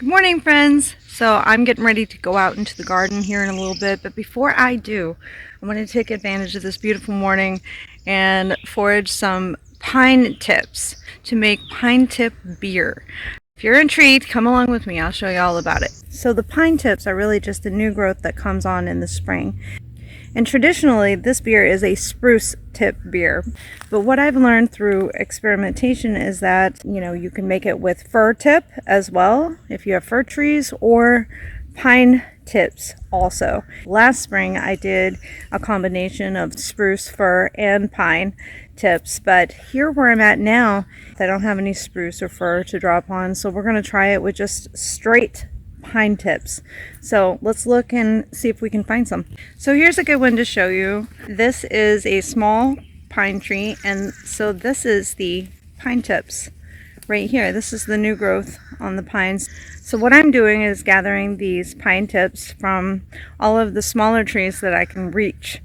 Good morning, friends. So I'm getting ready to go out into the garden here in a little bit, but before I do, I'm going to take advantage of this beautiful morning and forage some pine tips to make pine tip beer. If you're intrigued, come along with me. I'll show you all about it. So the pine tips are really just a new growth that comes on in the spring. And traditionally, this beer is a spruce tip beer. But what I've learned through experimentation is that, you can make it with fir tip as well, if you have fir trees, or pine tips also. Last spring, I did a combination of spruce, fir, and pine tips. But here where I'm at now, I don't have any spruce or fir to drop on. So we're going to try it with just straight pine tips. So let's look and see if we can find some. So here's a good one to show you. This is a small pine tree, and so this is the pine tips right here. This is the new growth on the pines. So what I'm doing is gathering these pine tips from all of the smaller trees that I can reach.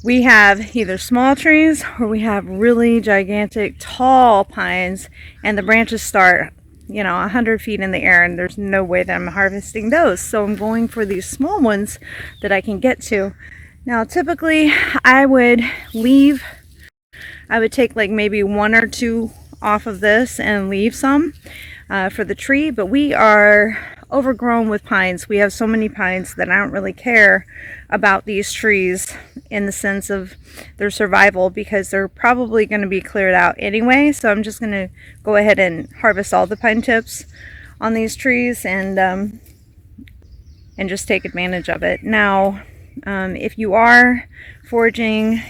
We have either small trees or we have really gigantic tall pines, and the branches start 100 feet in the air, and there's no way that I'm harvesting those. So I'm going for these small ones that I can get to. Now, typically I would take like maybe one or two off of this and leave some for the tree, but we are overgrown with pines. We have so many pines that I don't really care about these trees in the sense of their survival, because they're probably going to be cleared out anyway. So I'm just going to go ahead and harvest all the pine tips on these trees and just take advantage of it. Now, if you are foraging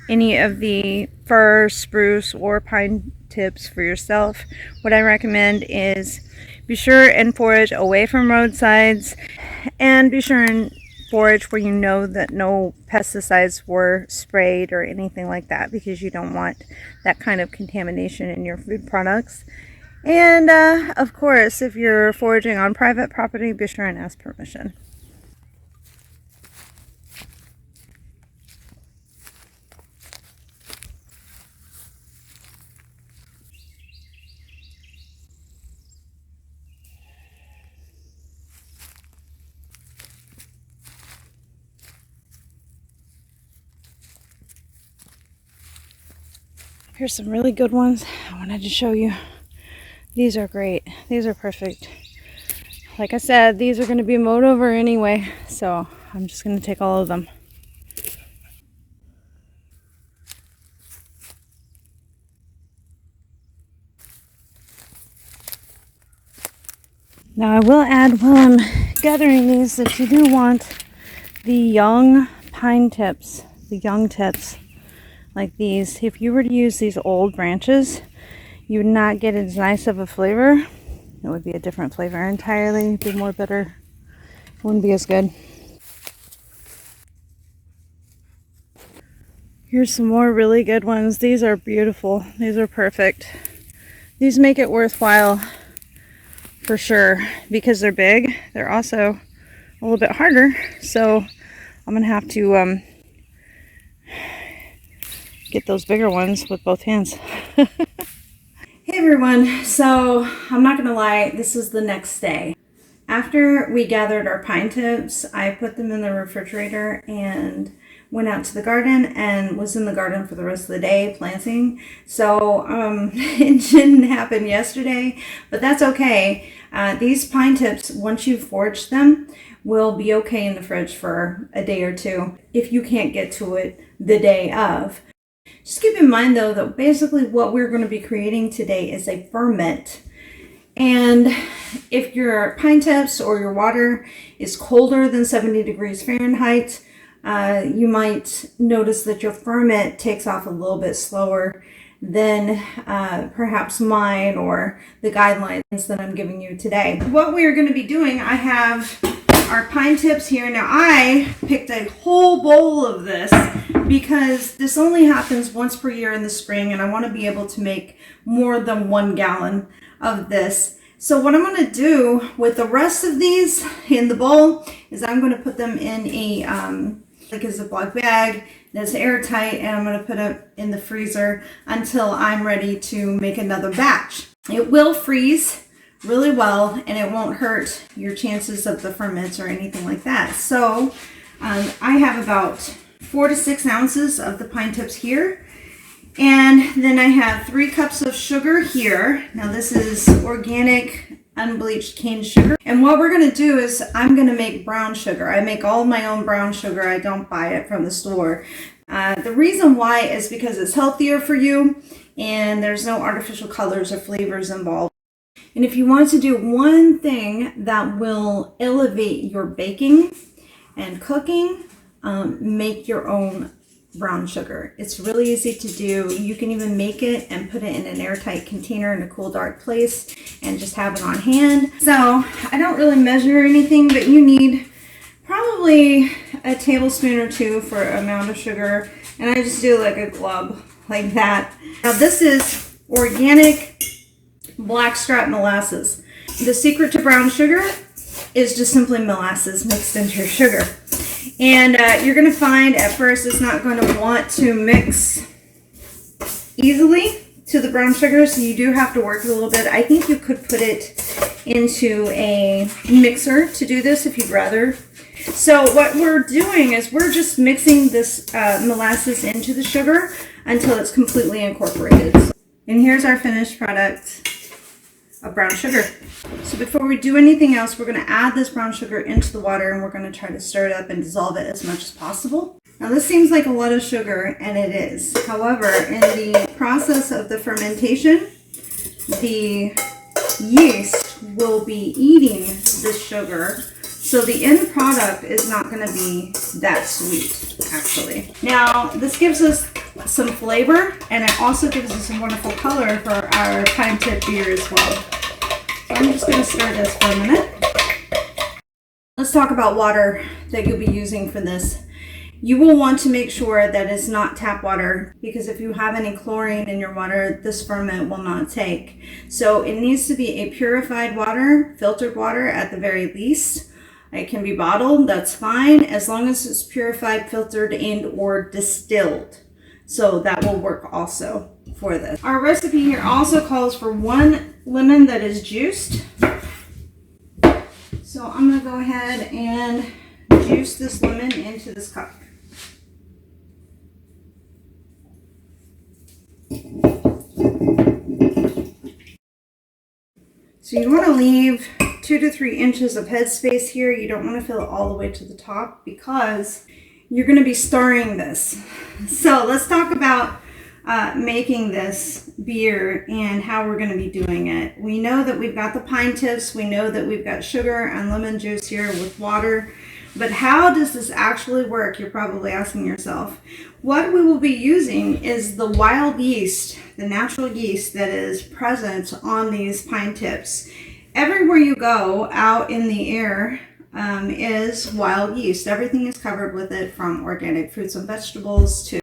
any of the fir, spruce, or pine tips for yourself, what I recommend is be sure and forage away from roadsides, and be sure and forage where you know that no pesticides were sprayed or anything like that, because you don't want that kind of contamination in your food products. And of course, if you're foraging on private property, be sure and ask permission. Here's some really good ones I wanted to show you. These are great. These are perfect. Like I said, these are going to be mowed over anyway, so I'm just going to take all of them. Now I will add, while I'm gathering these, that you do want the young pine tips, the young tips like these. If you were to use these old branches, you would not get as nice of a flavor. It would be a different flavor entirely. It'd be more bitter. It wouldn't be as good. Here's some more really good ones. These are beautiful. These are perfect. These make it worthwhile for sure, because they're big. They're also a little bit harder, so I'm gonna have to get those bigger ones with both hands. Hey everyone, so I'm not gonna lie, this is the next day. After we gathered our pine tips, I put them in the refrigerator and went out to the garden and was in the garden for the rest of the day planting. So it didn't happen yesterday, but that's okay. These pine tips, once you've foraged them, will be okay in the fridge for a day or two if you can't get to it the day of. Just keep in mind though that basically what we're going to be creating today is a ferment. And if your pine tips or your water is colder than 70 degrees Fahrenheit, you might notice that your ferment takes off a little bit slower than perhaps mine or the guidelines that I'm giving you today. What we are going to be doing, I have our pine tips here. Now I picked a whole bowl of this because this only happens once per year in the spring, and I want to be able to make more than 1 gallon of this. So what I'm going to do with the rest of these in the bowl is I'm going to put them in a like a Ziploc bag that's airtight, and I'm going to put it in the freezer until I'm ready to make another batch. It will freeze really well, and it won't hurt your chances of the ferments or anything like that. So I have about 4 to 6 ounces of the pine tips here. And then I have 3 cups of sugar here. Now this is organic unbleached cane sugar. And what we're going to do is I'm going to make brown sugar. I make all my own brown sugar. I don't buy it from the store. The reason why is because it's healthier for you and there's no artificial colors or flavors involved. And if you want to do one thing that will elevate your baking and cooking, make your own brown sugar. It's really easy to do. You can even make it and put it in an airtight container in a cool, dark place and just have it on hand. So I don't really measure anything, but you need probably a tablespoon or 2 for amount of sugar. And I just do like a glub like that. Now this is organic blackstrap molasses. The secret to brown sugar is just simply molasses mixed into your sugar. And you're going to find at first it's not going to want to mix easily to the brown sugar, so you do have to work a little bit. I think you could put it into a mixer to do this if you'd rather. So what we're doing is we're just mixing this molasses into the sugar until it's completely incorporated. And here's our finished product of brown sugar. So before we do anything else, we're going to add this brown sugar into the water and we're going to try to stir it up and dissolve it as much as possible. Now this seems like a lot of sugar, and it is. However, in the process of the fermentation, the yeast will be eating this sugar, so the end product is not going to be that sweet, actually. Now this gives us some flavor, and it also gives us some wonderful color for our pine tip beer as well. So I'm just going to stir this for a minute. Let's talk about water that you'll be using for this. You will want to make sure that it's not tap water, because if you have any chlorine in your water, this ferment will not take. So it needs to be a purified water, filtered water at the very least. It can be bottled, that's fine, as long as it's purified, filtered, and or distilled. So that will work also for this. Our recipe here also calls for 1 lemon that is juiced. So I'm going to go ahead and juice this lemon into this cup. So you want to leave 2 to 3 inches of headspace here. You don't want to fill it all the way to the top because you're going to be stirring this. So let's talk about making this beer and how we're going to be doing it. We know that we've got the pine tips. We know that we've got sugar and lemon juice here with water. But how does this actually work? You're probably asking yourself. What we will be using is the wild yeast, the natural yeast that is present on these pine tips. Everywhere you go out in the air is wild yeast. Everything is covered with it, from organic fruits and vegetables to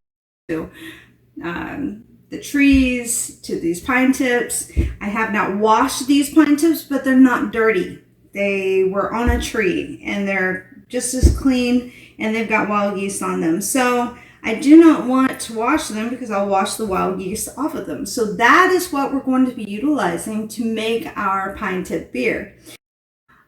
the trees to these pine tips. I have not washed these pine tips, but they're not dirty. They were on a tree and they're just as clean, and they've got wild yeast on them. So I do not want to wash them because I'll wash the wild yeast off of them. So that is what we're going to be utilizing to make our pine tip beer.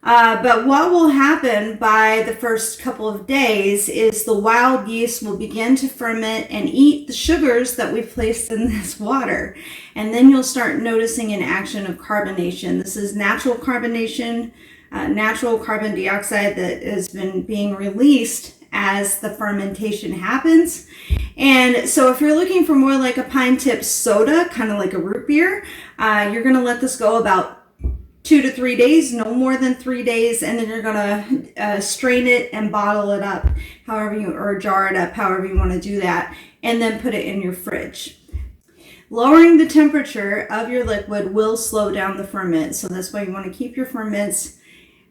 But what will happen by the first couple of days is the wild yeast will begin to ferment and eat the sugars that we've placed in this water. And then you'll start noticing an action of carbonation. This is natural carbonation, natural carbon dioxide that has been being released as the fermentation happens. And so if you're looking for more like a pine tip soda, kind of like a root beer, you're going to let this go about 2 to 3 days, no more than 3 days, and then you're going to strain it and bottle it up, however you, or jar it up, however you want to do that, and then put it in your fridge. Lowering the temperature of your liquid will slow down the ferment, so that's why you want to keep your ferments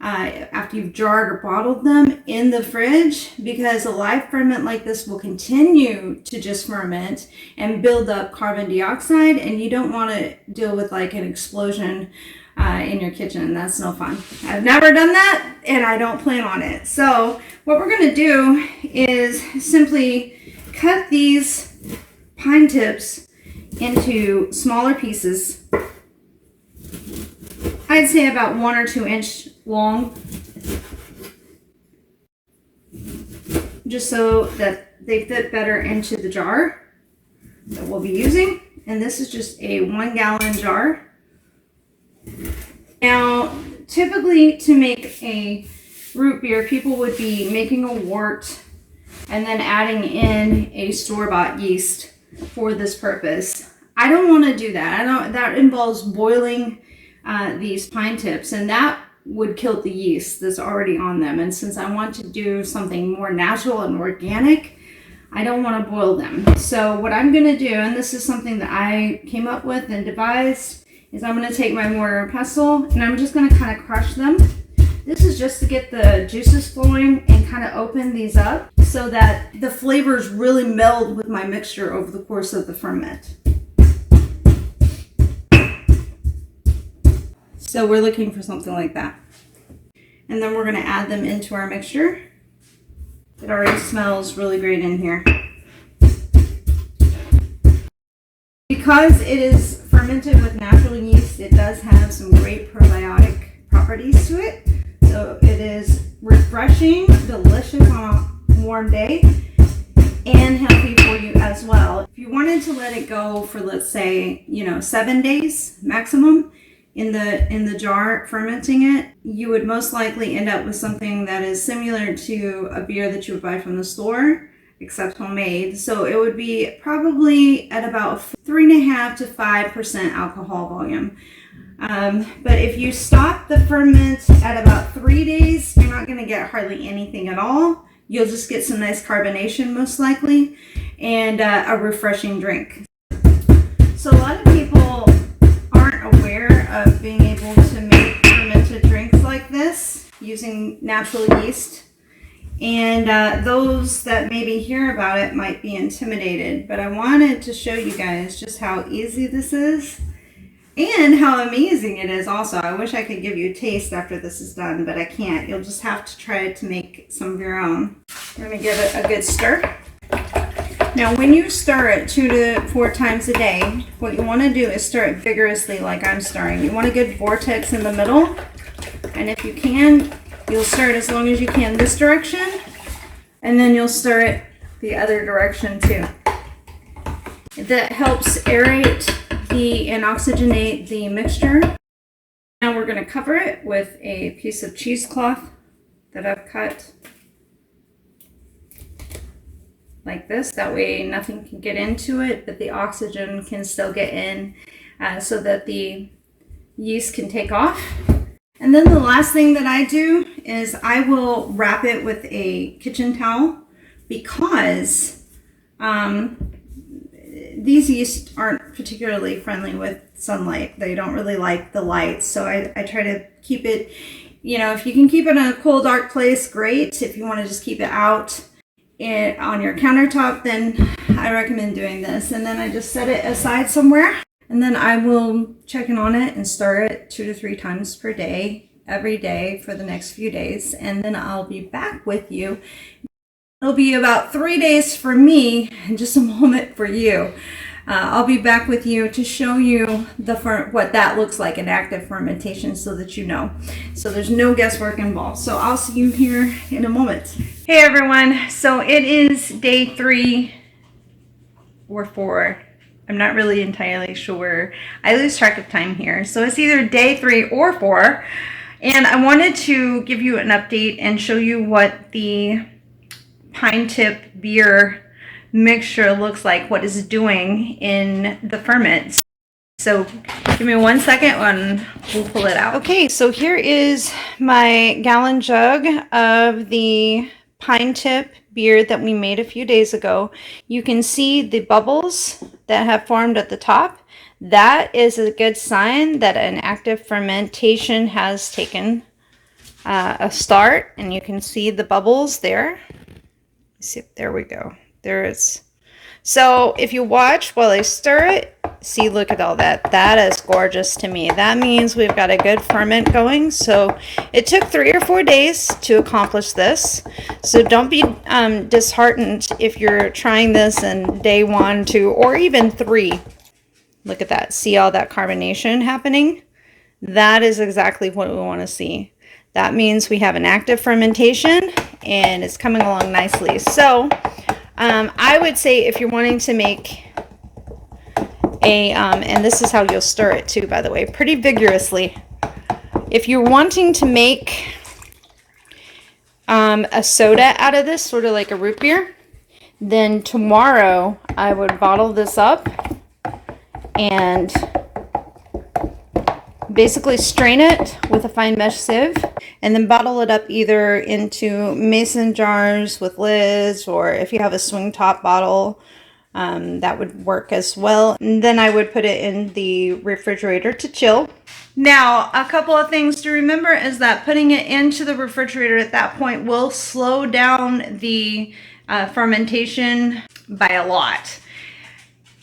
after you've jarred or bottled them in the fridge, because a live ferment like this will continue to just ferment and build up carbon dioxide, and you don't want to deal with like an explosion in your kitchen. That's no fun. I've never done that, and I don't plan on it. So what we're going to do is simply cut these pine tips into smaller pieces. I'd say about 1 or 2 inch long, just so that they fit better into the jar that we'll be using. And this is just a 1 gallon jar. Now, typically to make a root beer, people would be making a wort and then adding in a store-bought yeast for this purpose. I don't want to do that. That involves boiling these pine tips, and that would kill the yeast that's already on them. And since I want to do something more natural and organic, I don't want to boil them. So what I'm going to do, and this is something that I came up with and devised, is I'm going to take my mortar and pestle and I'm just going to kind of crush them. This is just to get the juices flowing and kind of open these up so that the flavors really meld with my mixture over the course of the ferment. So we're looking for something like that. And then we're going to add them into our mixture. It already smells really great in here. Because it is fermented with natural yeast, it does have some great probiotic properties to it. So it is refreshing, delicious on a warm day, and healthy for you as well. If you wanted to let it go for, let's say, 7 days maximum in the jar fermenting it, you would most likely end up with something that is similar to a beer that you would buy from the store, except homemade. So it would be probably at about 3.5 to 5% alcohol volume. But if you stop the ferment at about 3 days, you're not going to get hardly anything at all. You'll just get some nice carbonation most likely, and a refreshing drink. So a lot of people aren't aware of being able to make fermented drinks like this using natural yeast. And those that maybe hear about it might be intimidated, but I wanted to show you guys just how easy this is and how amazing it is also. I wish I could give you a taste after this is done, but I can't. You'll just have to try to make some of your own. We're going to give it a good stir. Now, when you stir it 2 to 4 times a day, what you want to do is stir it vigorously like I'm stirring. You want a good vortex in the middle, and if you can, you'll stir it as long as you can this direction, and then you'll stir it the other direction too. That helps aerate and oxygenate the mixture. Now we're going to cover it with a piece of cheesecloth that I've cut like this. That way nothing can get into it, but the oxygen can still get in so that the yeast can take off. And then the last thing that I do is I will wrap it with a kitchen towel, because these yeast aren't particularly friendly with sunlight. They don't really like the light. So I try to keep it, if you can keep it in a cool, dark place, great. If you want to just keep it out on your countertop, then I recommend doing this. And then I just set it aside somewhere. And then I will check in on it and stir it 2 to 3 times per day, every day for the next few days. And then I'll be back with you. It'll be about 3 days for me and just a moment for you. I'll be back with you to show you what that looks like in active fermentation, so that you know. So there's no guesswork involved. So I'll see you here in a moment. Hey everyone, so it is day 3 or 4. I'm not really entirely sure. I lose track of time here. So it's either day 3 or 4. And I wanted to give you an update and show you what the pine tip beer mixture looks like, what it's doing in the ferment. So give me 1 second and we'll pull it out. Okay, so here is my gallon jug of the pine tip beer that we made a few days ago. You can see the bubbles that have formed at the top. That is a good sign that an active fermentation has taken a start, and you can see the bubbles there. See, there we go. There is. So if you watch while I stir it, see, look at all that. That is gorgeous to me. That means we've got a good ferment going. So it took 3 or 4 days to accomplish this. So don't be disheartened if you're trying this in day 1, 2, or even 3. Look at that. See all that carbonation happening? That is exactly what we want to see. That means we have an active fermentation and it's coming along nicely. So I would say if you're wanting to make and this is how you'll stir it too, by the way, pretty vigorously. If you're wanting to make a soda out of this, sort of like a root beer, then tomorrow I would bottle this up and basically strain it with a fine mesh sieve and then bottle it up either into mason jars with lids, or if you have a swing top bottle, that would work as well. And then I would put it in the refrigerator to chill. Now, a couple of things to remember is that putting it into the refrigerator at that point will slow down the fermentation by a lot.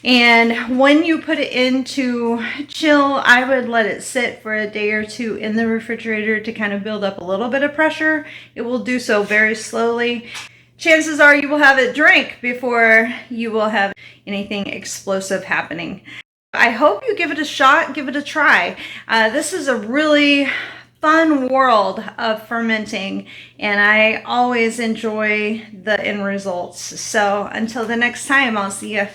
And when you put it into chill, I would let it sit for a day or two in the refrigerator to kind of build up a little bit of pressure. It will do so very slowly. Chances are you will have it drink before you will have anything explosive happening. I hope you give it a shot, give it a try. This is a really fun world of fermenting, and I always enjoy the end results. So until the next time, I'll see you.